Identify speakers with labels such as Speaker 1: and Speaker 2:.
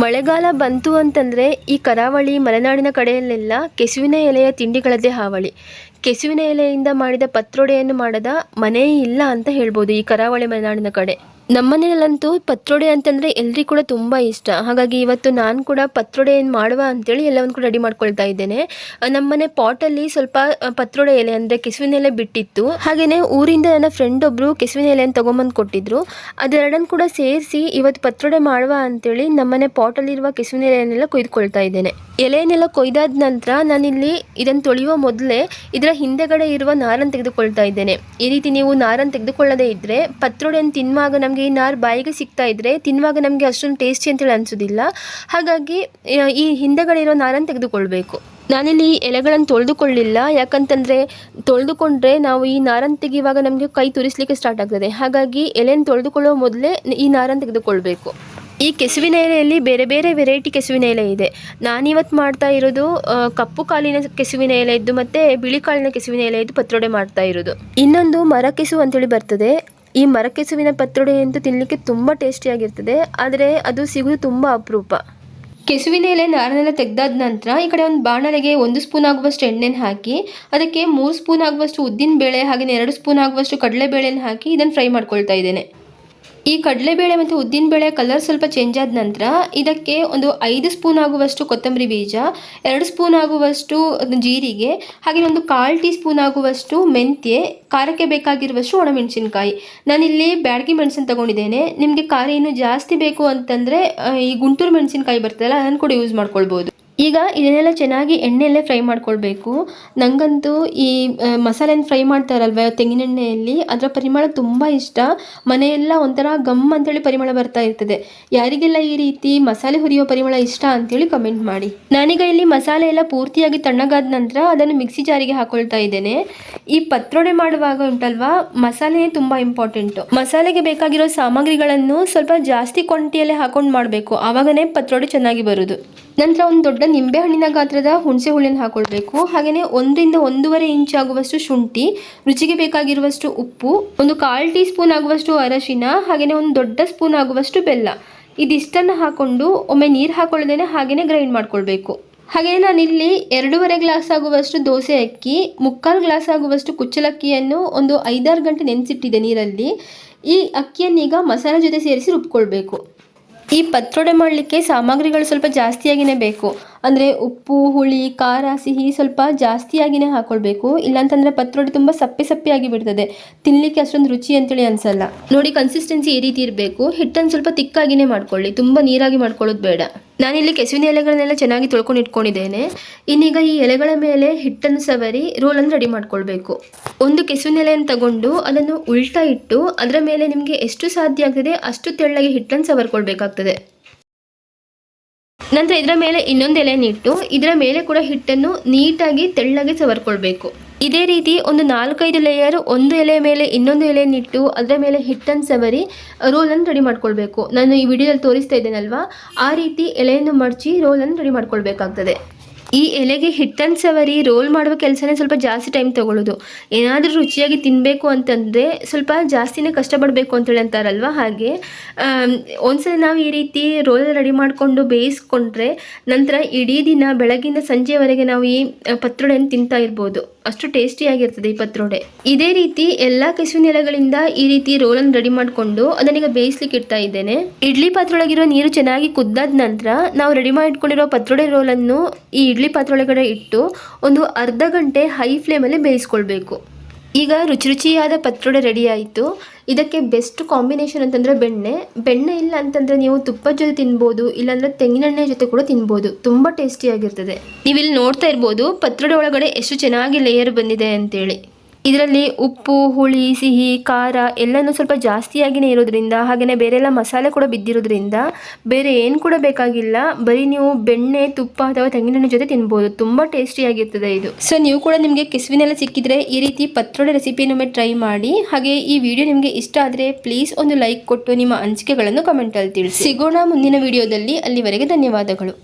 Speaker 1: ಮಳೆಗಾಲ ಬಂತು ಅಂತಂದರೆ ಈ ಕರಾವಳಿ ಮಲೆನಾಡಿನ ಕಡೆಯಲ್ಲೆಲ್ಲ ಕೆಸುವಿನ ಎಲೆಯ ತಿಂಡಿಗಳದ್ದೇ ಹಾವಳಿ. ಕೆಸುವಿನ ಎಲೆಯಿಂದ ಮಾಡಿದ ಪತ್ರೊಡೆಯನ್ನು ಮಾಡದ ಮನೆಯೇ ಇಲ್ಲ ಅಂತ ಹೇಳ್ಬೋದು ಈ ಕರಾವಳಿ ಮಲೆನಾಡಿನ ಕಡೆ. ನಮ್ಮನೆಯಲ್ಲಂತೂ ಪತ್ರೊಡೆ ಅಂತಂದರೆ ಎಲ್ರಿಗೂ ಕೂಡ ತುಂಬ ಇಷ್ಟ. ಹಾಗಾಗಿ ಇವತ್ತು ನಾನು ಕೂಡ ಪತ್ರೊಡೆಯನ್ನು ಮಾಡುವ ಅಂತೇಳಿ ಎಲ್ಲವನ್ನು ಕೂಡ ರೆಡಿ ಮಾಡ್ಕೊಳ್ತಾ ಇದ್ದೇನೆ. ನಮ್ಮನೆ ಪಾಟಲ್ಲಿ ಸ್ವಲ್ಪ ಪತ್ರೊಡೆ ಎಲೆ ಅಂದರೆ ಕೆಸುವಿನ ಎಲೆ ಬಿಟ್ಟಿತ್ತು. ಹಾಗೆಯೇ ಊರಿಂದ ನನ್ನ ಫ್ರೆಂಡ್ ಒಬ್ಬರು ಕೆಸುವಿನ ಎಲೆಯನ್ನು ತೊಗೊಂಬಂದು ಕೊಟ್ಟಿದ್ರು. ಅದೆರಡನ್ನು ಕೂಡ ಸೇರಿಸಿ ಇವತ್ತು ಪತ್ರೊಡೆ ಮಾಡುವ ಅಂತೇಳಿ ನಮ್ಮನೆ ಪಾಟಲ್ಲಿರುವ ಕೆಸುವಿನ ಎಲೆಯನ್ನೆಲ್ಲ ಕೊಯ್ದುಕೊಳ್ತಾ ಇದ್ದೇನೆ. ಎಲೆಯನ್ನೆಲ್ಲ ಕೊಯ್ದಾದ ನಂತರ ನಾನಿಲ್ಲಿ ಇದನ್ನು ತೊಳೆಯುವ ಮೊದಲೇ ಇದರ ಹಿಂದೆಗಡೆ ಇರುವ ನಾರನ್ನು ತೆಗೆದುಕೊಳ್ತಾ ಇದ್ದೇನೆ. ಈ ರೀತಿ ನೀವು ನಾರನ್ನು ತೆಗೆದುಕೊಳ್ಳದೇ ಇದ್ದರೆ ಪತ್ರೊಡೆಯನ್ನು ತಿನ್ನುವಾಗ ನಮಗೆ ಈ ನಾರು ಬಾಯಿಗೆ ಸಿಗ್ತಾ ಇದ್ದರೆ ತಿನ್ನುವಾಗ ನಮಗೆ ಅಷ್ಟೊಂದು ಟೇಸ್ಟಿ ಅಂತೇಳಿ ಅನಿಸೋದಿಲ್ಲ. ಹಾಗಾಗಿ ಈ ಹಿಂದೆಗಡೆ ಇರೋ ನಾರನ್ನು ತೆಗೆದುಕೊಳ್ಬೇಕು. ನಾನಿಲ್ಲಿ ಎಲೆಗಳನ್ನು ತೊಳೆದುಕೊಳ್ಳಿಲ್ಲ, ಯಾಕಂತಂದರೆ ತೊಳೆದುಕೊಂಡ್ರೆ ನಾವು ಈ ನಾರನ್ನು ತೆಗೆಯುವಾಗ ನಮಗೆ ಕೈ ತುರಿಸಲಿಕ್ಕೆ ಸ್ಟಾರ್ಟ್ ಆಗ್ತದೆ. ಹಾಗಾಗಿ ಎಲೆಯನ್ನು ತೊಳೆದುಕೊಳ್ಳುವ ಮೊದಲೇ ಈ ನಾರನ್ನು ತೆಗೆದುಕೊಳ್ಬೇಕು. ಈ ಕೆಸುವಿನ ಎಲೆಯಲ್ಲಿ ಬೇರೆ ಬೇರೆ ವೆರೈಟಿ ಕೆಸುವಿನ ಎಲೆ ಇದೆ. ನಾನಿವತ್ತು ಮಾಡ್ತಾ ಇರೋದು ಕಪ್ಪು ಕಾಲಿನ ಕೆಸುವಿನ ಎಲೆ ಇದ್ದು ಮತ್ತು ಬಿಳಿ ಕಾಲಿನ ಕೆಸುವಿನ ಎಲೆ ಇದ್ದು ಪತ್ರೊಡೆ ಮಾಡ್ತಾ ಇರೋದು. ಇನ್ನೊಂದು ಮರ ಕೆಸು ಅಂತೇಳಿ ಬರ್ತದೆ. ಈ ಮರ ಕೆಸುವಿನ ಪತ್ರೊಡೆ ಅಂತೂ ತಿನ್ನಲಿಕ್ಕೆ ತುಂಬ ಟೇಸ್ಟಿಯಾಗಿರ್ತದೆ, ಆದರೆ ಅದು ಸಿಗೋದು ತುಂಬ ಅಪರೂಪ. ಕೆಸುವಿನ ಎಲೆ ನಾರನ್ನೆಲ್ಲ ತೆಗೆದಾದ ನಂತರ ಈ ಕಡೆ ಒಂದು ಬಾಣಲೆಗೆ 1 ಸ್ಪೂನ್ ಆಗುವಷ್ಟು ಎಣ್ಣೆನ ಹಾಕಿ ಅದಕ್ಕೆ 3 ಸ್ಪೂನ್ ಆಗುವಷ್ಟು ಉದ್ದಿನ ಬೇಳೆ ಹಾಗೆ 2 ಸ್ಪೂನ್ ಆಗುವಷ್ಟು ಕಡಲೆಬೇಳೆನ ಹಾಕಿ ಇದನ್ನು ಫ್ರೈ ಮಾಡ್ಕೊಳ್ತಾ ಇದ್ದೇನೆ. ಈ ಕಡಲೆಬೇಳೆ ಮತ್ತು ಉದ್ದಿನಬೇಳೆ ಕಲರ್ ಸ್ವಲ್ಪ ಚೇಂಜ್ ಆದ ನಂತರ ಇದಕ್ಕೆ ಒಂದು 5 ಸ್ಪೂನ್ ಆಗುವಷ್ಟು ಕೊತ್ತಂಬರಿ ಬೀಜ, 2 ಸ್ಪೂನ್ ಆಗುವಷ್ಟು ಜೀರಿಗೆ, ಹಾಗೆ ಒಂದು 1/4 ಟೀ ಸ್ಪೂನ್ ಆಗುವಷ್ಟು ಮೆಂತ್ಯೆ, ಖಾರಕ್ಕೆ ಬೇಕಾಗಿರುವಷ್ಟು ಒಣಮೆಣಸಿನಕಾಯಿ. ನಾನಿಲ್ಲಿ ಬ್ಯಾಡಗಿ ಮೆಣಸನ್ನು ತಗೊಂಡಿದ್ದೇನೆ. ನಿಮಗೆ ಖಾರ ಇನ್ನೂ ಜಾಸ್ತಿ ಬೇಕು ಅಂತಂದರೆ ಈ ಗುಂಟೂರು ಮೆಣಸಿನಕಾಯಿ ಬರ್ತದಲ್ಲ ಅದನ್ನು ಕೂಡ ಯೂಸ್ ಮಾಡ್ಕೊಳ್ಬೋದು. ಈಗ ಇದನ್ನೆಲ್ಲ ಚೆನ್ನಾಗಿ ಎಣ್ಣೆಯಲ್ಲೇ ಫ್ರೈ ಮಾಡ್ಕೊಳ್ಬೇಕು. ನನಗಂತೂ ಈ ಮಸಾಲೆನ ಫ್ರೈ ಮಾಡ್ತಾರಲ್ವ ತೆಂಗಿನೆಣ್ಣೆಯಲ್ಲಿ ಅದರ ಪರಿಮಳ ತುಂಬ ಇಷ್ಟ. ಮನೆಯೆಲ್ಲ ಒಂಥರ ಗಮ್ ಅಂತೇಳಿ ಪರಿಮಳ ಬರ್ತಾ ಇರ್ತದೆ. ಯಾರಿಗೆಲ್ಲ ಈ ರೀತಿ ಮಸಾಲೆ ಹುರಿಯೋ ಪರಿಮಳ ಇಷ್ಟ ಅಂತೇಳಿ ಕಮೆಂಟ್ ಮಾಡಿ. ನಾನೀಗ ಇಲ್ಲಿ ಮಸಾಲೆ ಎಲ್ಲ ಪೂರ್ತಿಯಾಗಿ ತಣ್ಣಗಾದ ನಂತರ ಅದನ್ನು ಮಿಕ್ಸಿ ಜಾರಿಗೆ ಹಾಕೊಳ್ತಾ ಇದ್ದೇನೆ. ಈ ಪತ್ರೊಡೆ ಮಾಡುವಾಗ ಉಂಟಲ್ವಾ ಮಸಾಲೆ ತುಂಬ ಇಂಪಾರ್ಟೆಂಟು. ಮಸಾಲೆಗೆ ಬೇಕಾಗಿರೋ ಸಾಮಗ್ರಿಗಳನ್ನು ಸ್ವಲ್ಪ ಜಾಸ್ತಿ ಕ್ವಾಂಟಿಟಿಯಲ್ಲೇ ಹಾಕೊಂಡು ಮಾಡಬೇಕು, ಆವಾಗನೇ ಪತ್ರೊಡೆ ಚೆನ್ನಾಗಿ ಬರೋದು. ನಂತರ ಒಂದು ದೊಡ್ಡ ನಿಂಬೆ ಹಣ್ಣಿನ ಗಾತ್ರದ ಹುಣಸೆ ಹುಳಿಯನ್ನು ಹಾಕೊಳ್ಬೇಕು. ಹಾಗೆಯೇ 1 ರಿಂದ 1.5 ಇಂಚ್ ಆಗುವಷ್ಟು ಶುಂಠಿ, ರುಚಿಗೆ ಬೇಕಾಗಿರುವಷ್ಟು ಉಪ್ಪು, ಒಂದು 1/4 ಟೀ ಸ್ಪೂನ್ ಆಗುವಷ್ಟು ಅರಶಿನ, ಹಾಗೆಯೇ ಒಂದು ದೊಡ್ಡ ಸ್ಪೂನ್ ಆಗುವಷ್ಟು ಬೆಲ್ಲ. ಇದಿಷ್ಟನ್ನು ಹಾಕೊಂಡು ಒಮ್ಮೆ ನೀರು ಹಾಕೊಳ್ಳದೇನೆ ಹಾಗೆಯೇ ಗ್ರೈಂಡ್ ಮಾಡ್ಕೊಳ್ಬೇಕು. ಹಾಗೆಯೇ ನಾನಿಲ್ಲಿ 2.5 ಗ್ಲಾಸ್ ಆಗುವಷ್ಟು ದೋಸೆ ಅಕ್ಕಿ, 3/4 ಗ್ಲಾಸ್ ಆಗುವಷ್ಟು ಕುಚ್ಚಲಕ್ಕಿಯನ್ನು ಒಂದು 5-6 ಗಂಟೆ ನೆನೆಸಿಟ್ಟಿದ್ದೆ ನೀರಲ್ಲಿ. ಈ ಅಕ್ಕಿಯನ್ನೀಗ ಮಸಾಲೆ ಜೊತೆ ಸೇರಿಸಿ ರುಬ್ಕೊಳ್ಬೇಕು. ಈ ಪತ್ರೊಡೆ ಮಾಡಲಿಕ್ಕೆ ಸಾಮಗ್ರಿಗಳು ಸ್ವಲ್ಪ ಜಾಸ್ತಿಯಾಗಿಯೇ ಬೇಕು. ಅಂದರೆ ಉಪ್ಪು, ಹುಳಿ, ಖಾರ, ಸಿಹಿ ಸ್ವಲ್ಪ ಜಾಸ್ತಿಯಾಗಿಯೇ ಹಾಕ್ಕೊಳ್ಬೇಕು. ಇಲ್ಲಾಂತಂದರೆ ಪತ್ರೊಡೆ ತುಂಬ ಸಪ್ಪೆ ಬಿಡ್ತದೆ, ತಿನ್ನಲಿಕ್ಕೆ ಅಷ್ಟೊಂದು ರುಚಿ ಅಂತೇಳಿ ಅನಿಸಲ್ಲ. ನೋಡಿ ಕನ್ಸಿಸ್ಟೆನ್ಸಿ ಈ ರೀತಿ ಇರಬೇಕು. ಹಿಟ್ಟನ್ನು ಸ್ವಲ್ಪ ತಿಕ್ಕಾಗಿಯೇ ಮಾಡ್ಕೊಳ್ಳಿ, ತುಂಬ ನೀರಾಗಿ ಮಾಡ್ಕೊಳ್ಳೋದು ಬೇಡ. ನಾನಿಲ್ಲಿ ಕೆಸುವಿನ ಎಲೆಗಳನ್ನೆಲ್ಲ ಚೆನ್ನಾಗಿ ತೊಳ್ಕೊಂಡು ಇಟ್ಕೊಂಡಿದ್ದೇನೆ. ಇನ್ನೀಗ ಈ ಎಲೆಗಳ ಮೇಲೆ ಹಿಟ್ಟನ್ನು ಸವರಿ ರೋಲನ್ನು ರೆಡಿ ಮಾಡ್ಕೊಳ್ಬೇಕು. ಒಂದು ಕೆಸುವಿನ ಎಲೆಯನ್ನು ತಗೊಂಡು ಅದನ್ನು ಉಲ್ಟಾ ಇಟ್ಟು ಅದರ ಮೇಲೆ ನಿಮಗೆ ಎಷ್ಟು ಸಾಧ್ಯ ಆಗ್ತದೆ ಅಷ್ಟು ತೆಳ್ಳಗೆ ಹಿಟ್ಟನ್ನು ಸವರ್ಕೊಳ್ಬೇಕಾಗ್ತದೆ. ನಂತರ ಇದರ ಮೇಲೆ ಇನ್ನೊಂದು ಎಲೆಯನ್ನು ಇಟ್ಟು ಇದರ ಮೇಲೆ ಕೂಡ ಹಿಟ್ಟನ್ನು ನೀಟಾಗಿ ತೆಳ್ಳಗೆ ಸವರ್ಕೊಳ್ಬೇಕು. ಇದೇ ರೀತಿ ಒಂದು 4-5 ಲೇಯರ್ ಒಂದು ಎಲೆಯ ಮೇಲೆ ಇನ್ನೊಂದು ಎಲೆಯನ್ನಿಟ್ಟು ಅದರ ಮೇಲೆ ಹಿಟ್ಟನ್ನು ಸವರಿ ರೋಲನ್ನು ರೆಡಿ ಮಾಡ್ಕೊಳ್ಬೇಕು. ನಾನು ಈ ವಿಡಿಯೋದಲ್ಲಿ ತೋರಿಸ್ತಾ ಇದ್ದೇನಲ್ವಾ ಆ ರೀತಿ ಎಲೆಯನ್ನು ಮಡಚಿ ರೋಲನ್ನು ರೆಡಿ ಮಾಡ್ಕೊಳ್ಬೇಕಾಗ್ತದೆ. ಈ ಎಲೆಗೆ ಹಿಟ್ಟನ್ನು ಸವರಿ ರೋಲ್ ಮಾಡುವ ಕೆಲಸನೇ ಸ್ವಲ್ಪ ಜಾಸ್ತಿ ಟೈಮ್ ತೊಗೊಳ್ಳೋದು. ಏನಾದರೂ ರುಚಿಯಾಗಿ ತಿನ್ನಬೇಕು ಅಂತಂದರೆ ಸ್ವಲ್ಪ ಜಾಸ್ತಿನೇ ಕಷ್ಟಪಡಬೇಕು ಅಂತೇಳಿ ಅಂತಾರಲ್ವ, ಹಾಗೆ ಒಂದ್ಸಲ ನಾವು ಈ ರೀತಿ ರೋಲ್ ರೆಡಿ ಮಾಡಿಕೊಂಡು ಬೇಯಿಸ್ಕೊಂಡ್ರೆ ನಂತರ ಇಡೀ ದಿನ ಬೆಳಗಿನ ಸಂಜೆವರೆಗೆ ನಾವು ಈ ಪತ್ರೊಡೆಯನ್ನು ತಿಂತಾ ಇರ್ಬೋದು. ಅಷ್ಟು ಟೇಸ್ಟಿಯಾಗಿರ್ತದೆ ಈ ಪತ್ರೊಡೆ. ಇದೇ ರೀತಿ ಎಲ್ಲ ಕೆಸುವಿನ ಎಲೆಗಳಿಂದ ಈ ರೀತಿ ರೋಲನ್ನು ರೆಡಿ ಮಾಡಿಕೊಂಡು ಅದನ್ನೀಗ ಬೇಯಿಸ್ಲಿಕ್ಕೆ ಇಡ್ತಾ ಇದ್ದೇನೆ. ಇಡ್ಲಿ ಪಾತ್ರೆಯೊಳಗಿರೋ ನೀರು ಚೆನ್ನಾಗಿ ಕುದ್ದಾದ ನಂತರ ನಾವು ರೆಡಿ ಮಾಡಿಟ್ಕೊಂಡಿರೋ ಪತ್ರೊಡೆ ರೋಲನ್ನು ಈ ಇಡ್ಲಿ ಪಾತ್ರೆ ಒಳಗಡೆ ಇಟ್ಟು ಒಂದು ಅರ್ಧ ಗಂಟೆ ಹೈ ಫ್ಲೇಮಲ್ಲಿ ಬೇಯಿಸ್ಕೊಳ್ಬೇಕು. ಈಗ ರುಚಿಯಾದ ಪತ್ರೊಡೆ ರೆಡಿ ಆಯಿತು. ಇದಕ್ಕೆ ಬೆಸ್ಟ್ ಕಾಂಬಿನೇಷನ್ ಅಂತಂದರೆ ಬೆಣ್ಣೆ ಇಲ್ಲ ಅಂತಂದರೆ ನೀವು ತುಪ್ಪದ ಜೊತೆ ತಿನ್ಬೋದು, ಇಲ್ಲಾಂದರೆ ತೆಂಗಿನೆಣ್ಣೆ ಜೊತೆ ಕೂಡ ತಿನ್ಬೋದು. ತುಂಬ ಟೇಸ್ಟಿಯಾಗಿರ್ತದೆ. ನೀವಿಲ್ಲಿ ನೋಡ್ತಾ ಇರ್ಬೋದು ಪತ್ರೊಡೆ ಒಳಗಡೆ ಎಷ್ಟು ಚೆನ್ನಾಗಿ ಲೇಯರ್ ಬಂದಿದೆ ಅಂತೇಳಿ. ಇದರಲ್ಲಿ ಉಪ್ಪು, ಹುಳಿ, ಸಿಹಿ, ಖಾರ ಎಲ್ಲನೂ ಸ್ವಲ್ಪ ಜಾಸ್ತಿಯಾಗಿಯೇ ಇರೋದ್ರಿಂದ ಹಾಗೆಯೇ ಬೇರೆ ಎಲ್ಲ ಮಸಾಲೆ ಕೂಡ ಬಿದ್ದಿರೋದ್ರಿಂದ ಬೇರೆ ಏನು ಕೂಡ ಬೇಕಾಗಿಲ್ಲ. ಬರೀ ನೀವು ಬೆಣ್ಣೆ, ತುಪ್ಪ ಅಥವಾ ತೆಂಗಿನೆಣ್ಣೆ ಜೊತೆ ತಿನ್ಬೋದು. ತುಂಬ ಟೇಸ್ಟಿಯಾಗಿರ್ತದೆ ಇದು. ಸೊ ನೀವು ಕೂಡ ನಿಮಗೆ ಕೆಸುವಿನೆಲ್ಲ ಸಿಕ್ಕಿದ್ರೆ ಈ ರೀತಿ ಪತ್ರೊಡೆ ರೆಸಿಪಿನೊಮ್ಮೆ ಟ್ರೈ ಮಾಡಿ. ಹಾಗೆ ಈ ವಿಡಿಯೋ ನಿಮಗೆ ಇಷ್ಟ ಆದರೆ ಪ್ಲೀಸ್ ಒಂದು ಲೈಕ್ ಕೊಟ್ಟು ನಿಮ್ಮ ಅನಿಸಿಕೆಗಳನ್ನು ಕಮೆಂಟಲ್ಲಿ ತಿಳಿಸಿ. ಸಿಗೋಣ ಮುಂದಿನ ವಿಡಿಯೋದಲ್ಲಿ. ಅಲ್ಲಿವರೆಗೆ ಧನ್ಯವಾದಗಳು.